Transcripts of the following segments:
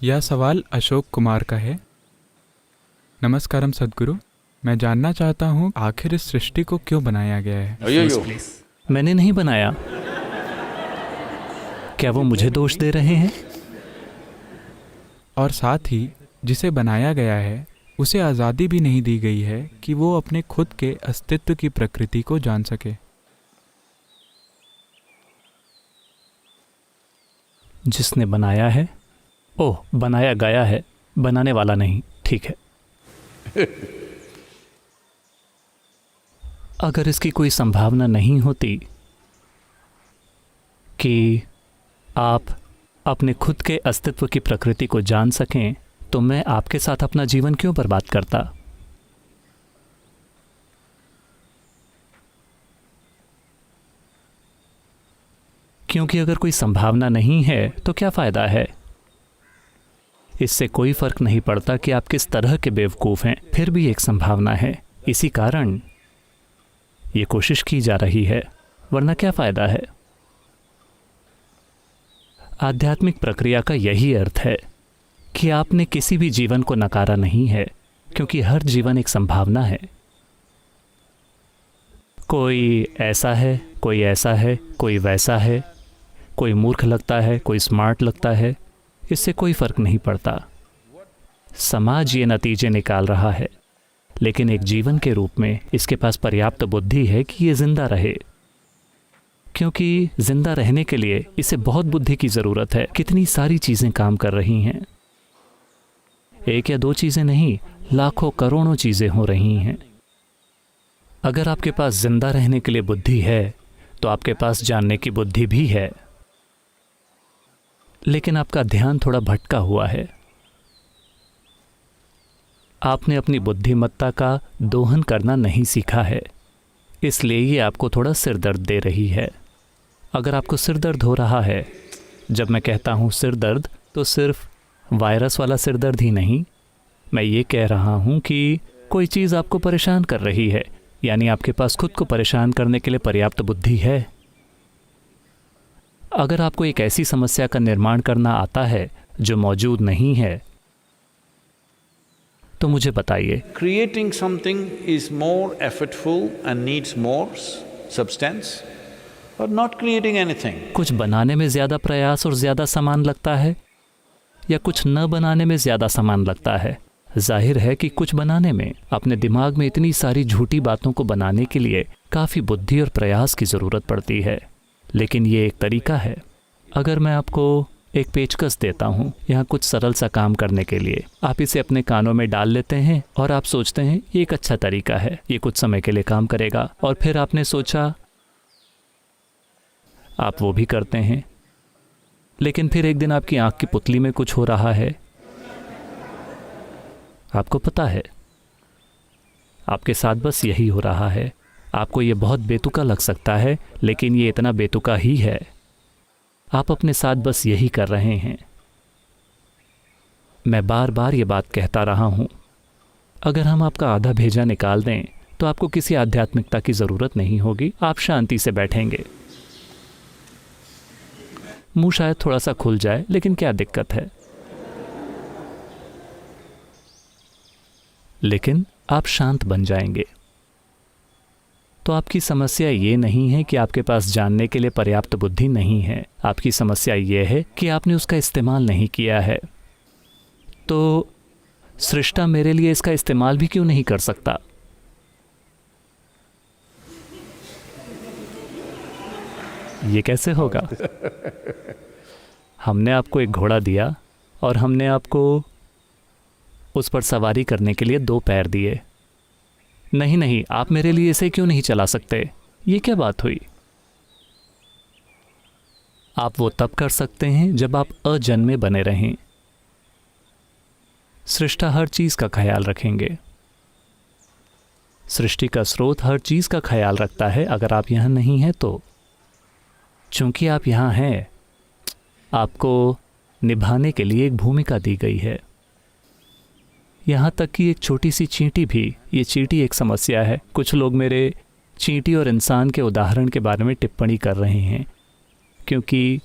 यह सवाल अशोक कुमार का है। नमस्कारम सद्गुरु, मैं जानना चाहता हूँ आखिर इस सृष्टि को क्यों बनाया गया है। मैंने नहीं बनाया। क्या वो मुझे दोष दे रहे हैं? और साथ ही जिसे बनाया गया है उसे आज़ादी भी नहीं दी गई है कि वो अपने खुद के अस्तित्व की प्रकृति को जान सके। जिसने बनाया है, ओह, बनाया गया है, बनाने वाला नहीं। ठीक है। अगर इसकी कोई संभावना नहीं होती कि आप अपने खुद के अस्तित्व की प्रकृति को जान सकें, तो मैं आपके साथ अपना जीवन क्यों बर्बाद करता? क्योंकि अगर कोई संभावना नहीं है तो क्या फायदा है? इससे कोई फर्क नहीं पड़ता कि आप किस तरह के बेवकूफ हैं, फिर भी एक संभावना है। इसी कारण ये कोशिश की जा रही है, वरना क्या फायदा है? आध्यात्मिक प्रक्रिया का यही अर्थ है कि आपने किसी भी जीवन को नकारा नहीं है, क्योंकि हर जीवन एक संभावना है। कोई ऐसा है, कोई ऐसा है, कोई वैसा है, कोई मूर्ख लगता है, कोई स्मार्ट लगता है, इससे कोई फर्क नहीं पड़ता। समाज ये नतीजे निकाल रहा है, लेकिन एक जीवन के रूप में इसके पास पर्याप्त बुद्धि है कि ये जिंदा रहे, क्योंकि जिंदा रहने के लिए इसे बहुत बुद्धि की ज़रूरत है। कितनी सारी चीज़ें काम कर रही हैं, एक या दो चीज़ें नहीं, लाखों करोड़ों चीज़ें हो रही हैं। अगर आपके पास जिंदा रहने के लिए बुद्धि है तो आपके पास जानने की बुद्धि भी है, लेकिन आपका ध्यान थोड़ा भटका हुआ है। आपने अपनी बुद्धिमत्ता का दोहन करना नहीं सीखा है, इसलिए ये आपको थोड़ा सिर दर्द दे रही है। अगर आपको सिर दर्द हो रहा है, जब मैं कहता हूँ सिर दर्द, तो सिर्फ वायरस वाला सिर दर्द ही नहीं, मैं ये कह रहा हूँ कि कोई चीज़ आपको परेशान कर रही है, यानी आपके पास खुद को परेशान करने के लिए पर्याप्त बुद्धि है। अगर आपको एक ऐसी समस्या का निर्माण करना आता है जो मौजूद नहीं है, तो मुझे बताइए। Creating something is more effortful and needs more substance, or not creating anything? कुछ बनाने में ज़्यादा प्रयास और ज़्यादा सामान लगता है, या कुछ न बनाने में ज़्यादा सामान लगता है? जाहिर है कि कुछ बनाने में। अपने दिमाग में इतनी सारी झूठी बातों को बनाने के लिए काफ़ी बुद्धि और प्रयास की ज़रूरत पड़ती है, लेकिन ये एक तरीका है। अगर मैं आपको एक पेचकस देता हूँ यहाँ कुछ सरल सा काम करने के लिए, आप इसे अपने कानों में डाल लेते हैं और आप सोचते हैं ये एक अच्छा तरीका है, ये कुछ समय के लिए काम करेगा, और फिर आपने सोचा, आप वो भी करते हैं, लेकिन फिर एक दिन आपकी आँख की पुतली में कुछ हो रहा है। आपको पता है, आपके साथ बस यही हो रहा है। आपको ये बहुत बेतुका लग सकता है, लेकिन ये इतना बेतुका ही है। आप अपने साथ बस यही कर रहे हैं। मैं बार बार ये बात कहता रहा हूँ, अगर हम आपका आधा भेजा निकाल दें तो आपको किसी आध्यात्मिकता की ज़रूरत नहीं होगी, आप शांति से बैठेंगे। मुंह शायद थोड़ा सा खुल जाए, लेकिन क्या दिक्कत है? लेकिन आप शांत बन जाएंगे। तो आपकी समस्या ये नहीं है कि आपके पास जानने के लिए पर्याप्त बुद्धि नहीं है, आपकी समस्या ये है कि आपने उसका इस्तेमाल नहीं किया है। तो सृष्टा मेरे लिए इसका इस्तेमाल भी क्यों नहीं कर सकता? ये कैसे होगा? हमने आपको एक घोड़ा दिया और हमने आपको उस पर सवारी करने के लिए 2 पैर दिए। नहीं नहीं, आप मेरे लिए इसे क्यों नहीं चला सकते? ये क्या बात हुई? आप वो तब कर सकते हैं जब आप अजन्मे बने रहें। सृष्टा हर चीज का ख्याल रखेंगे। सृष्टि का स्रोत हर चीज का ख्याल रखता है। अगर आप यहां नहीं हैं तो चूंकि आप यहां हैं, आपको निभाने के लिए एक भूमिका दी गई है। यहाँ तक कि एक छोटी सी चींटी भी, ये चींटी एक समस्या है। कुछ लोग मेरे चींटी और इंसान के उदाहरण के बारे में टिप्पणी कर रहे हैं, क्योंकि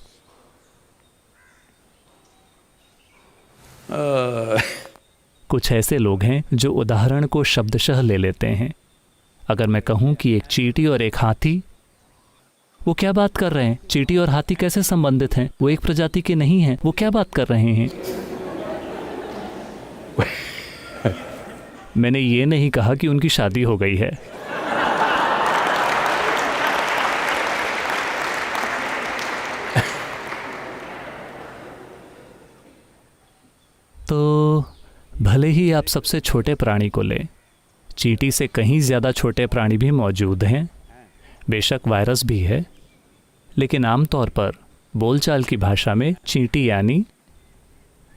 कुछ ऐसे लोग हैं जो उदाहरण को शब्दशः ले लेते हैं। अगर मैं कहूं कि एक चींटी और एक हाथी, वो क्या बात कर रहे हैं? चींटी और हाथी कैसे संबंधित हैं? वो एक प्रजाति के नहीं हैं, वो क्या बात कर रहे हैं? मैंने ये नहीं कहा कि उनकी शादी हो गई है। तो भले ही आप सबसे छोटे प्राणी को लें, चींटी से कहीं ज़्यादा छोटे प्राणी भी मौजूद हैं, बेशक वायरस भी है, लेकिन आमतौर पर बोलचाल की भाषा में चींटी यानी,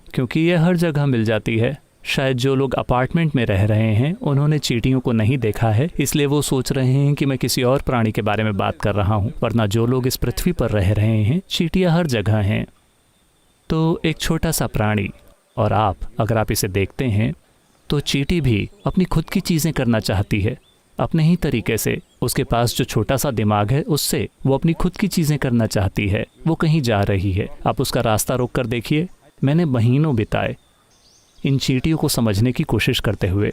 क्योंकि यह हर जगह मिल जाती है। शायद जो लोग अपार्टमेंट में रह रहे हैं उन्होंने चींटियों को नहीं देखा है, इसलिए वो सोच रहे हैं कि मैं किसी और प्राणी के बारे में बात कर रहा हूँ, वरना जो लोग इस पृथ्वी पर रह रहे हैं चींटियाँ हर जगह हैं। तो एक छोटा सा प्राणी, और अगर आप इसे देखते हैं तो चींटी भी अपनी खुद की चीज़ें करना चाहती है अपने ही तरीके से। उसके पास जो छोटा सा दिमाग है उससे वो अपनी खुद की चीज़ें करना चाहती है। वो कहीं जा रही है, आप उसका रास्ता रोक कर देखिए। मैंने महीनों बिताए इन चींटियों को समझने की कोशिश करते हुए,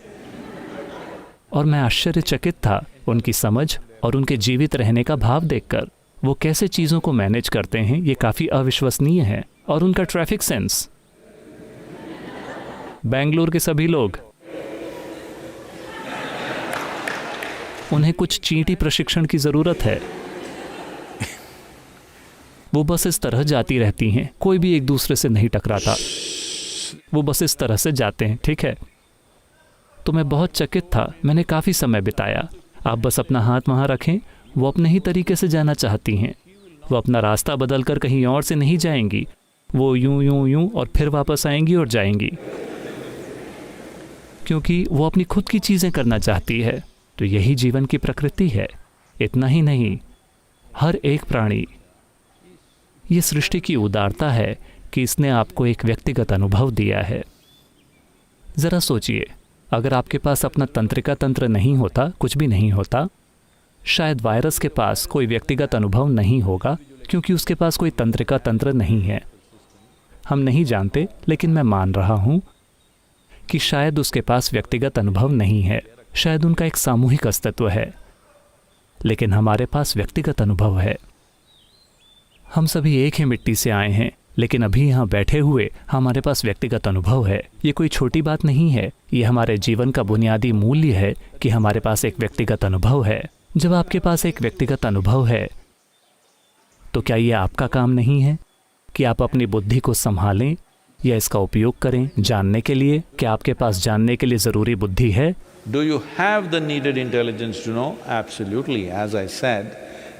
और मैं आश्चर्यचकित था उनकी समझ और उनके जीवित रहने का भाव देखकर। वो कैसे चीज़ों को मैनेज करते हैं ये काफ़ी अविश्वसनीय है। और उनका ट्रैफिक सेंस, बेंगलुरु के सभी लोग, उन्हें कुछ चींटी प्रशिक्षण की ज़रूरत है। वो बस इस तरह जाती रहती हैं, कोई भी एक दूसरे से नहीं टकराता, वो बस इस तरह से जाते हैं, ठीक है। तो मैं बहुत चकित था, मैंने काफ़ी समय बिताया। आप बस अपना हाथ वहाँ रखें, वो अपने ही तरीके से जाना चाहती हैं। वो अपना रास्ता बदल कर कहीं और से नहीं जाएंगी, वो यूं यूं यूं और फिर वापस आएंगी और जाएंगी, क्योंकि वो अपनी खुद की चीज़ें करना चाहती है। तो यही जीवन की प्रकृति है। इतना ही नहीं, हर एक प्राणी, ये सृष्टि की उदारता है कि इसने आपको एक व्यक्तिगत अनुभव दिया है। ज़रा सोचिए, अगर आपके पास अपना तंत्रिका तंत्र नहीं होता, कुछ भी नहीं होता, शायद वायरस के पास कोई व्यक्तिगत अनुभव नहीं होगा, क्योंकि उसके पास कोई तंत्रिका तंत्र नहीं है। हम नहीं जानते, लेकिन मैं मान रहा हूँ कि शायद उसके पास व्यक्तिगत अनुभव नहीं है, शायद उनका एक सामूहिक अस्तित्व है। लेकिन हमारे पास व्यक्तिगत अनुभव है। हम सभी एक ही मिट्टी से आए हैं, लेकिन अभी यहाँ बैठे हुए हमारे पास व्यक्तिगत अनुभव है। ये कोई छोटी बात नहीं है, ये हमारे जीवन का बुनियादी मूल्य है कि हमारे पास एक व्यक्तिगत अनुभव है। जब आपके पास एक व्यक्तिगत अनुभव है तो क्या ये आपका काम नहीं है कि आप अपनी बुद्धि को संभालें या इसका उपयोग करें जानने के लिए? क्या आपके पास जानने के लिए ज़रूरी बुद्धि है? Do you have the needed intelligence to know? Absolutely. As I said,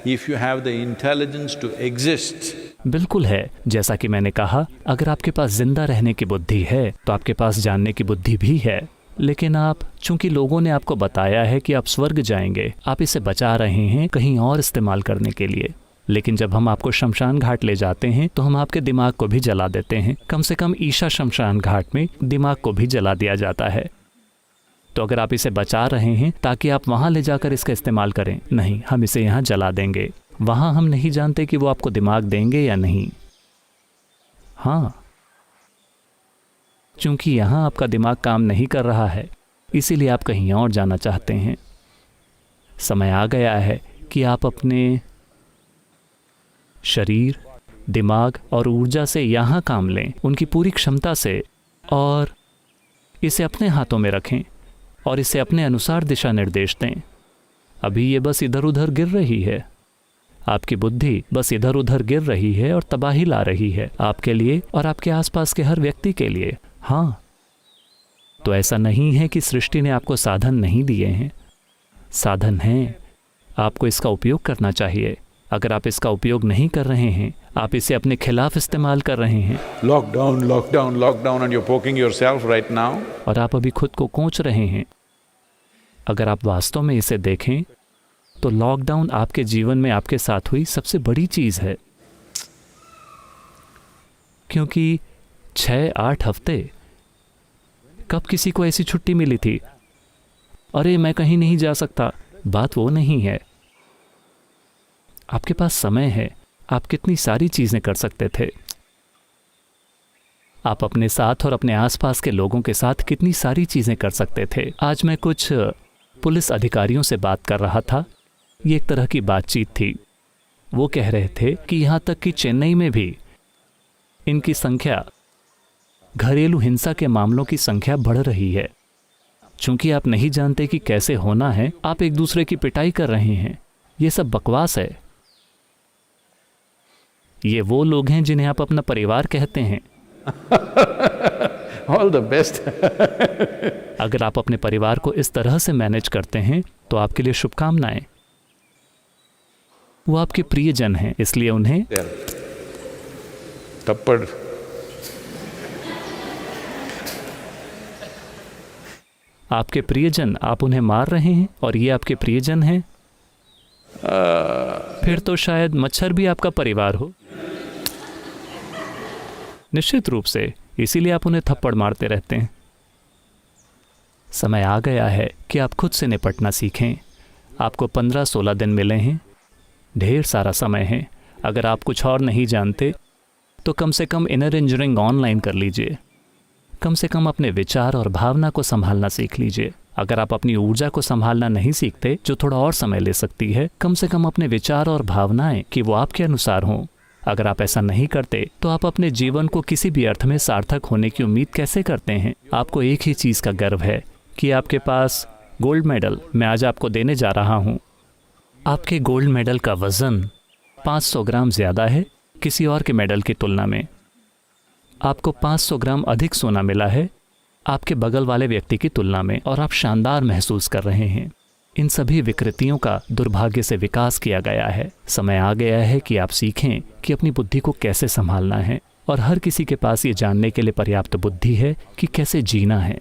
if you have the intelligence to exist. बिल्कुल है। जैसा कि मैंने कहा, अगर आपके पास जिंदा रहने की बुद्धि है तो आपके पास जानने की बुद्धि भी है। लेकिन आप, चूंकि लोगों ने आपको बताया है कि आप स्वर्ग जाएंगे, आप इसे बचा रहे हैं कहीं और इस्तेमाल करने के लिए। लेकिन जब हम आपको शमशान घाट ले जाते हैं तो हम आपके दिमाग को भी जला देते हैं। कम से कम ईशा शमशान घाट में दिमाग को भी जला दिया जाता है। तो अगर आप इसे बचा रहे हैं ताकि आप वहाँ ले जाकर इसका इस्तेमाल करें, नहीं, हम इसे यहाँ जला देंगे। वहाँ हम नहीं जानते कि वो आपको दिमाग देंगे या नहीं। हाँ, चूंकि यहाँ आपका दिमाग काम नहीं कर रहा है, इसीलिए आप कहीं और जाना चाहते हैं। समय आ गया है कि आप अपने शरीर, दिमाग और ऊर्जा से यहाँ काम लें, उनकी पूरी क्षमता से, और इसे अपने हाथों में रखें और इसे अपने अनुसार दिशा निर्देश दें। अभी ये बस इधर उधर गिर रही है, आपकी बुद्धि बस इधर उधर गिर रही है और तबाही ला रही है आपके लिए और आपके आसपास के हर व्यक्ति के लिए। हाँ, तो ऐसा नहीं है कि सृष्टि ने आपको साधन नहीं दिए हैं, साधन हैं, आपको इसका उपयोग करना चाहिए। अगर आप इसका उपयोग नहीं कर रहे हैं, आप इसे अपने खिलाफ इस्तेमाल कर रहे हैं। Lockdown, lockdown, lockdown and you're poking yourself right now. और आप अभी खुद को कोंच रहे हैं। अगर आप वास्तव में इसे देखें तो लॉकडाउन आपके जीवन में आपके साथ हुई सबसे बड़ी चीज़ है, क्योंकि 6-8 हफ्ते कब किसी को ऐसी छुट्टी मिली थी? अरे मैं कहीं नहीं जा सकता, बात वो नहीं है। आपके पास समय है, आप कितनी सारी चीज़ें कर सकते थे। आप अपने साथ और अपने आसपास के लोगों के साथ कितनी सारी चीज़ें कर सकते थे। आज मैं कुछ पुलिस अधिकारियों से बात कर रहा था। ये एक तरह की बातचीत थी। वो कह रहे थे कि यहाँ तक कि चेन्नई में भी इनकी संख्या, घरेलू हिंसा के मामलों की संख्या बढ़ रही है। चूंकि आप नहीं जानते कि कैसे होना है, आप एक दूसरे की पिटाई कर रहे हैं। ये सब बकवास है। ये वो लोग हैं जिन्हें आप अपना परिवार कहते हैं। All the best. अगर आप अपने परिवार को इस तरह से मैनेज करते हैं तो आपके लिए शुभकामनाएं। वो आपके प्रियजन हैं, इसलिए उन्हें थप्पड़। आपके प्रियजन, आप उन्हें मार रहे हैं और ये आपके प्रियजन हैं। फिर तो शायद मच्छर भी आपका परिवार हो। निश्चित रूप से, इसीलिए आप उन्हें थप्पड़ मारते रहते हैं। समय आ गया है कि आप खुद से निपटना सीखें। आपको 15-16 दिन मिले हैं, ढेर सारा समय है। अगर आप कुछ और नहीं जानते तो कम से कम इनर इंजीनियरिंग ऑनलाइन कर लीजिए। कम से कम अपने विचार और भावना को संभालना सीख लीजिए। अगर आप अपनी ऊर्जा को संभालना नहीं सीखते, जो थोड़ा और समय ले सकती है, कम से कम अपने विचार और भावनाएं कि वो आपके अनुसार हों। अगर आप ऐसा नहीं करते तो आप अपने जीवन को किसी भी अर्थ में सार्थक होने की उम्मीद कैसे करते हैं? आपको एक ही चीज़ का गर्व है कि आपके पास गोल्ड मेडल मैं आज आपको देने जा रहा हूँ। आपके गोल्ड मेडल का वज़न 500 ग्राम ज़्यादा है किसी और के मेडल की तुलना में। आपको 500 ग्राम अधिक सोना मिला है आपके बगल वाले व्यक्ति की तुलना में, और आप शानदार महसूस कर रहे हैं। इन सभी विकृतियों का दुर्भाग्य से विकास किया गया है। समय आ गया है कि आप सीखें कि अपनी बुद्धि को कैसे संभालना है, और हर किसी के पास ये जानने के लिए पर्याप्त बुद्धि है कि कैसे जीना है।